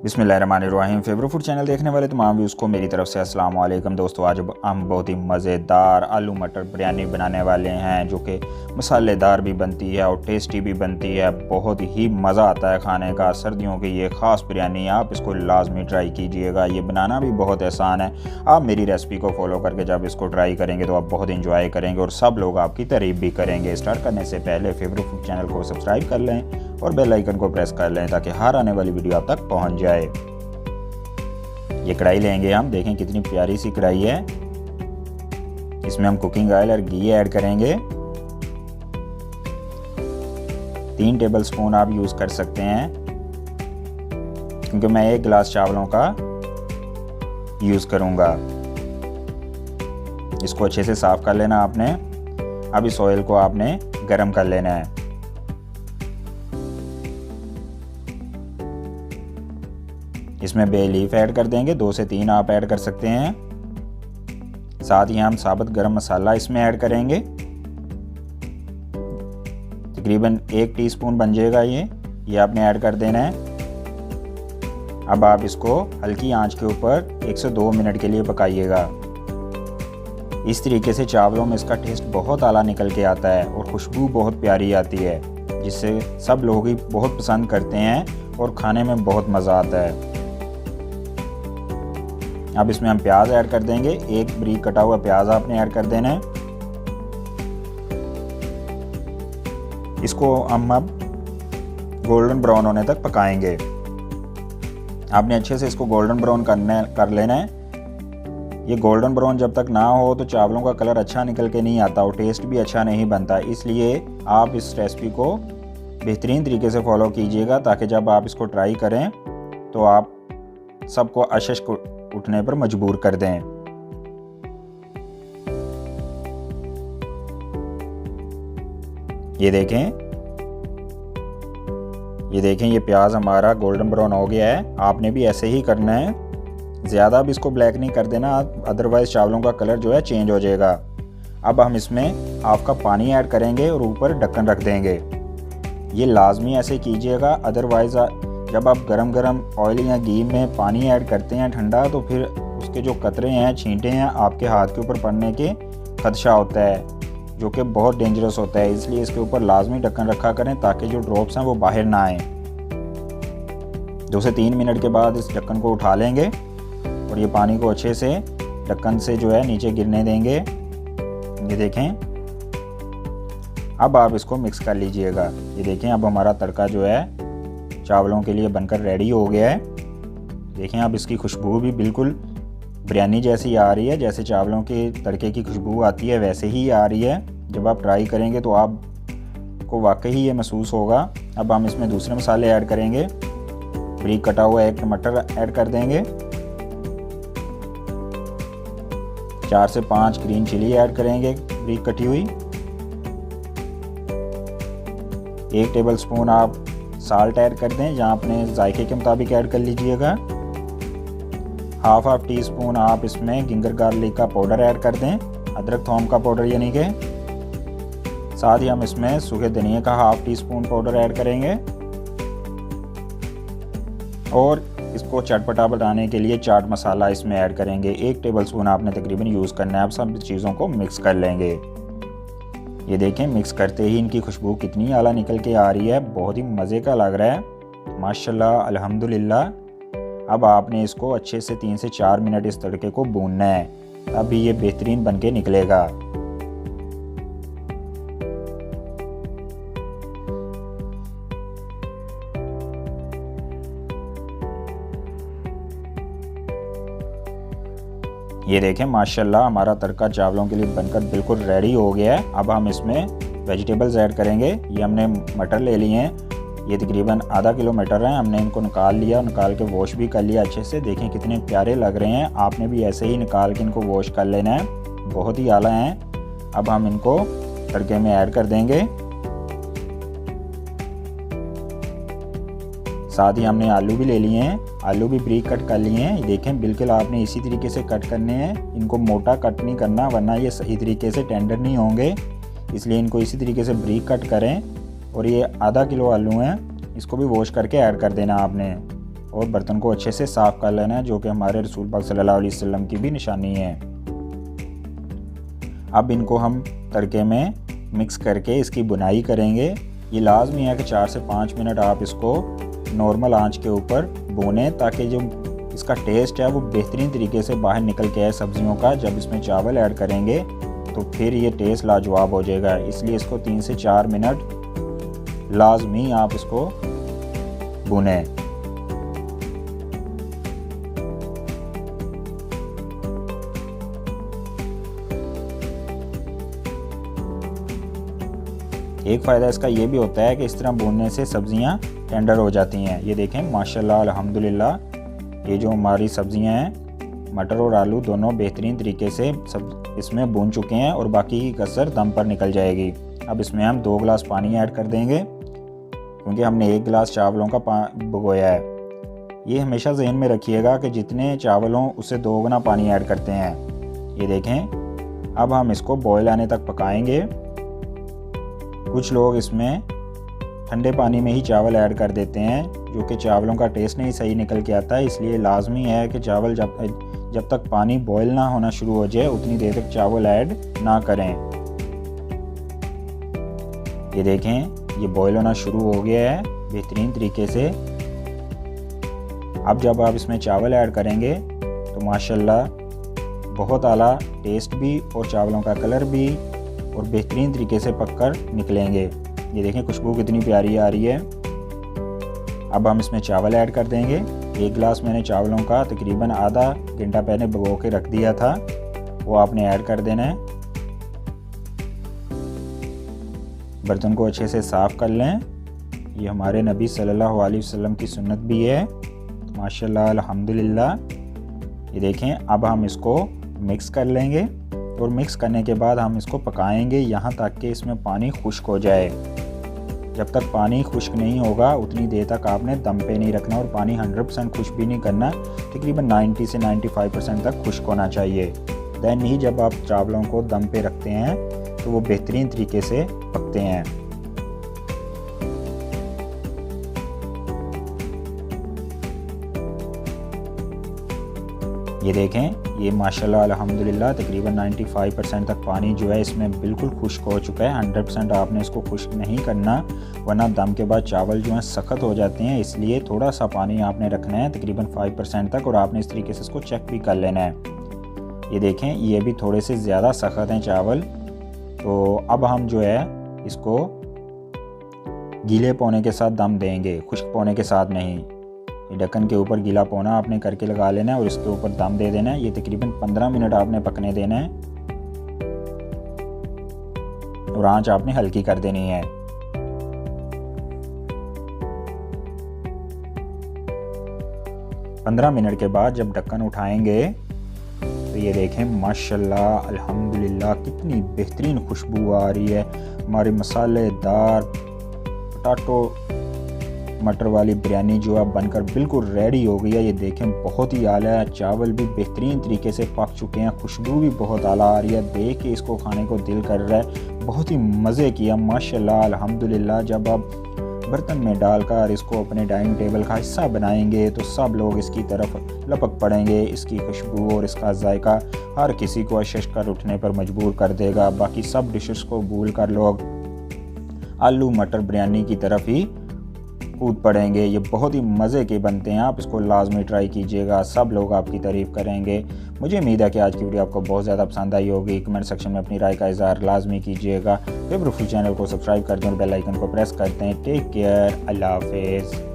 बिस्मिल्लाहिर्रहमानिर्रहीम। Favourite food channel देखने वाले तमाम व्यूज़ को मेरी तरफ से अस्सलाम वालेकुम। दोस्तों, आज हम बहुत ही मज़ेदार आलू मटर बिरयानी बनाने वाले हैं, जो कि मसालेदार भी बनती है और टेस्टी भी बनती है। बहुत ही मज़ा आता है खाने का। सर्दियों की ये ख़ास बिरयानी, आप इसको लाजमी ट्राई कीजिएगा। ये बनाना भी बहुत आसान है। आप मेरी रेसिपी को फॉलो करके जब इसको ट्राई करेंगे तो आप बहुत इंजॉय करेंगे और सब लोग आपकी तारीफ़ भी करेंगे। स्टार्ट करने से पहले फेवरेट फूड चैनल को सब्सक्राइब कर लें और बेल आइकन को प्रेस कर लें ताकि हर आने वाली वीडियो आप तक पहुंच जाए। ये कढ़ाई लेंगे हम, देखें कितनी प्यारी सी कढ़ाई है। इसमें हम कुकिंग ऑयल और घी ऐड करेंगे। 3 टेबलस्पून आप यूज़ कर सकते हैं, क्योंकि मैं 1 गिलास चावलों का यूज़ करूँगा। इसको अच्छे से साफ़ कर लेना आपने। अब इस ऑयल को आपने गर्म कर लेना है। इसमें बे लीफ ऐड कर देंगे, 2 से 3 आप ऐड कर सकते हैं। साथ ही हम साबुत गरम मसाला इसमें ऐड करेंगे। तकरीबन 1 टीस्पून बन जाएगा ये आपने ऐड कर देना है। अब आप इसको हल्की आंच के ऊपर 1 से 2 मिनट के लिए पकाइएगा। इस तरीके से चावलों में इसका टेस्ट बहुत आला निकल के आता है और खुशबू बहुत प्यारी आती है, जिससे सब लोग ही बहुत पसंद करते हैं और खाने में बहुत मज़ा आता है। अब इसमें हम प्याज ऐड कर देंगे। 1 बारीक कटा हुआ प्याज आपने ऐड कर देना है। इसको हम अब गोल्डन ब्राउन होने तक पकाएंगे। आपने अच्छे से इसको गोल्डन ब्राउन कर लेना है। ये गोल्डन ब्राउन जब तक ना हो तो चावलों का कलर अच्छा निकल के नहीं आता और टेस्ट भी अच्छा नहीं बनता। इसलिए आप इस रेसिपी को बेहतरीन तरीके से फॉलो कीजिएगा, ताकि जब आप इसको ट्राई करें तो आप सबको अशश उठने पर मजबूर कर दें। ये देखें ये प्याज हमारा गोल्डन ब्राउन हो गया है। आपने भी ऐसे ही करना है, ज़्यादा भी इसको ब्लैक नहीं कर देना, अदरवाइज चावलों का कलर जो है चेंज हो जाएगा। अब हम इसमें हाफ कप पानी ऐड करेंगे और ऊपर ढक्कन रख देंगे। ये लाजमी ऐसे कीजिएगा, अदरवाइज जब आप गरम ऑयल या घी में पानी ऐड करते हैं ठंडा, तो फिर उसके जो कतरे हैं, छींटे हैं, आपके हाथ के ऊपर पड़ने के खदशा होता है, जो कि बहुत डेंजरस होता है। इसलिए इसके ऊपर लाजमी ढक्कन रखा करें ताकि जो ड्रॉप्स हैं वो बाहर ना आए। 2 से 3 मिनट के बाद इस ढक्कन को उठा लेंगे और ये पानी को अच्छे से ढक्कन से जो है नीचे गिरने देंगे। ये देखें, अब आप इसको मिक्स कर लीजिएगा। ये देखें, अब हमारा तड़का जो है चावलों के लिए बनकर रेडी हो गया है। देखें, अब इसकी खुशबू भी बिल्कुल बिरयानी जैसी आ रही है, जैसे चावलों के तड़के की खुशबू आती है वैसे ही आ रही है। जब आप ट्राई करेंगे तो आपको वाकई ही ये महसूस होगा। अब हम इसमें दूसरे मसाले ऐड करेंगे। बारीक कटा हुआ 1 टमाटर ऐड कर देंगे। 4 से 5 ग्रीन चिली ऐड करेंगे बारीक कटी हुई। 1 टेबलस्पून आप साल्ट ऐड कर दें, जहाँ अपने जायके के मुताबिक ऐड कर लीजिएगा। हाफ टीस्पून आप इसमें जिंजर गार्लिक का पाउडर ऐड कर दें, अदरक थोम का पाउडर यानी कि। साथ ही हम इसमें सूखे धनिया का हाफ टीस्पून पाउडर ऐड करेंगे और इसको चटपटा बनाने के लिए चाट मसाला इसमें ऐड करेंगे। 1 टेबलस्पून आपने तकरीबन यूज़ करना है। अब सब चीज़ों को मिक्स कर लेंगे। ये देखें, मिक्स करते ही इनकी खुशबू कितनी आला निकल के आ रही है, बहुत ही मज़े का लग रहा है माशाल्लाह, अल्हम्दुलिल्लाह। अब आपने इसको अच्छे से 3 से 4 मिनट इस तड़के को भूनना है, तभी ये बेहतरीन बन के निकलेगा। ये देखें, माशाल्लाह हमारा तड़का चावलों के लिए बनकर बिल्कुल रेडी हो गया है। अब हम इसमें वेजिटेबल्स ऐड करेंगे। ये हमने मटर ले लिए हैं, ये तकरीबन आधा किलो मटर हैं। हमने इनको निकाल लिया, निकाल के वॉश भी कर लिया अच्छे से। देखें कितने प्यारे लग रहे हैं। आपने भी ऐसे ही निकाल के इनको वॉश कर लेना है, बहुत ही आला हैं। अब हम इनको तड़के में ऐड कर देंगे। साथ ही हमने आलू भी ले लिए हैं, आलू भी बारीक कट कर लिए हैं। देखें, बिल्कुल आपने इसी तरीके से कट करने हैं, इनको मोटा कट नहीं करना, वरना ये सही तरीके से टेंडर नहीं होंगे। इसलिए इनको इसी तरीके से बारीक कट करें। और ये आधा किलो आलू हैं, इसको भी वॉश करके ऐड कर देना आपने। और बर्तन को अच्छे से साफ़ कर लेना है, जो कि हमारे रसूल पाक सल्लल्लाहु अलैहि वसल्लम की भी निशानी है। अब इनको हम तड़के में मिक्स करके इसकी बुनाई करेंगे। ये लाजमी है कि 4 से 5 मिनट आप इसको नॉर्मल आंच के ऊपर भूनें, ताकि जो इसका टेस्ट है वो बेहतरीन तरीके से बाहर निकल के आए सब्जियों का। जब इसमें चावल ऐड करेंगे तो फिर ये टेस्ट लाजवाब हो जाएगा। इसलिए इसको 3 से 4 मिनट लाजमी आप इसको भूनें। एक फ़ायदा इसका ये भी होता है कि इस तरह भूनने से सब्जियां टेंडर हो जाती हैं। ये देखें माशाल्लाह अल्हम्दुलिल्लाह, ये जो हमारी सब्जियां हैं, मटर और आलू दोनों बेहतरीन तरीके से सब इसमें भून चुके हैं और बाकी की कसर दम पर निकल जाएगी। अब इसमें हम 2 गिलास पानी ऐड कर देंगे, क्योंकि हमने 1 गिलास चावलों का भिगोया है। ये हमेशा जहन में रखिएगा कि जितने चावल हों उससे 2 गुना पानी ऐड करते हैं। ये देखें, अब हम इसको बॉयल आने तक पकाएंगे। कुछ लोग इसमें ठंडे पानी में ही चावल ऐड कर देते हैं, जो कि चावलों का टेस्ट नहीं सही निकल के आता है। इसलिए लाजमी है कि चावल जब तक पानी बॉयल ना होना शुरू हो जाए उतनी देर तक चावल ऐड ना करें। ये देखें, ये बॉयल होना शुरू हो गया है बेहतरीन तरीके से। अब जब आप इसमें चावल ऐड करेंगे तो माशाल्लाह बहुत आला टेस्ट भी और चावलों का कलर भी और बेहतरीन तरीके से पककर निकलेंगे। ये देखें खुशबू कितनी प्यारी आ रही है। अब हम इसमें चावल ऐड कर देंगे। 1 गिलास मैंने चावलों का तकरीबन आधा घंटा पहले भिगो के रख दिया था, वो आपने ऐड कर देना है। बर्तन को अच्छे से साफ़ कर लें। ये हमारे नबी सल्लल्लाहु अलैहि वसल्लम की सुन्नत भी है माशाल्लाह अल्हम्दुलिल्लाह। ये देखें, अब हम इसको मिक्स कर लेंगे और मिक्स करने के बाद हम इसको पकाएंगे यहाँ तक कि इसमें पानी खुश्क हो जाए। जब तक पानी खुश्क नहीं होगा उतनी देर तक आपने दम पे नहीं रखना और पानी 100% खुश्क भी नहीं करना, तकरीबन 90 से 95% तक खुश्क होना चाहिए। दैन ही जब आप चावलों को दम पे रखते हैं तो वो बेहतरीन तरीके से पकते हैं। ये देखें, ये माशाल्लाह अल्हम्दुलिल्लाह तकरीबन 95% तक पानी जो है इसमें बिल्कुल खुश्क हो चुका है। 100% आपने इसको खुश्क नहीं करना, वरना दम के बाद चावल जो हैं सख्त हो जाते हैं। इसलिए थोड़ा सा पानी आपने रखना है तकरीबन 5% तक, और आपने इस तरीके से इसको चेक भी कर लेना है। ये देखें, ये भी थोड़े से ज़्यादा सख्त हैं चावल। तो अब हम जो है इसको गीले पौने के साथ दम देंगे, खुश्क पौने के साथ नहीं। ढक्कन के ऊपर गीला पौना आपने करके लगा लेना है और इसके ऊपर दम दे देना है। ये तकरीबन 15 मिनट आपने पकने देना है और आंच आपने हल्की कर देनी है। पंद्रह मिनट के बाद जब ढक्कन उठाएंगे तो ये देखें माशाल्लाह अल्हम्दुलिल्लाह कितनी बेहतरीन खुशबू आ रही है। हमारी मसालेदार पोटैटो मटर वाली बिरयानी जो है बनकर बिल्कुल रेडी हो गई है। ये देखें बहुत ही आला है, चावल भी बेहतरीन तरीके से पक चुके हैं, खुशबू भी बहुत आला आ रही है। देख के इसको खाने को दिल कर रहा है। बहुत ही मज़े किया माशाल्लाह अल्हम्दुलिल्लाह। जब आप बर्तन में डालकर इसको अपने डाइनिंग टेबल का हिस्सा बनाएंगे तो सब लोग इसकी तरफ लपक पड़ेंगे। इसकी खुशबू और इसका जायका हर किसी को अशश कर उठने पर मजबूर कर देगा। बाकी सब डिशेस को भूल कर लोग आलू मटर बिरयानी की तरफ ही कूद पड़ेंगे। ये बहुत ही मज़े के बनते हैं, आप इसको लाजमी ट्राई कीजिएगा, सब लोग आपकी तारीफ़ करेंगे। मुझे उम्मीद है कि आज की वीडियो आपको बहुत ज़्यादा पसंद आई होगी। कमेंट सेक्शन में अपनी राय का इज़हार लाजमी कीजिएगा। फेवरेट चैनल को सब्सक्राइब कर दें और बेल आइकन को प्रेस करते हैं। टेक केयर, अल्लाह हाफिज़।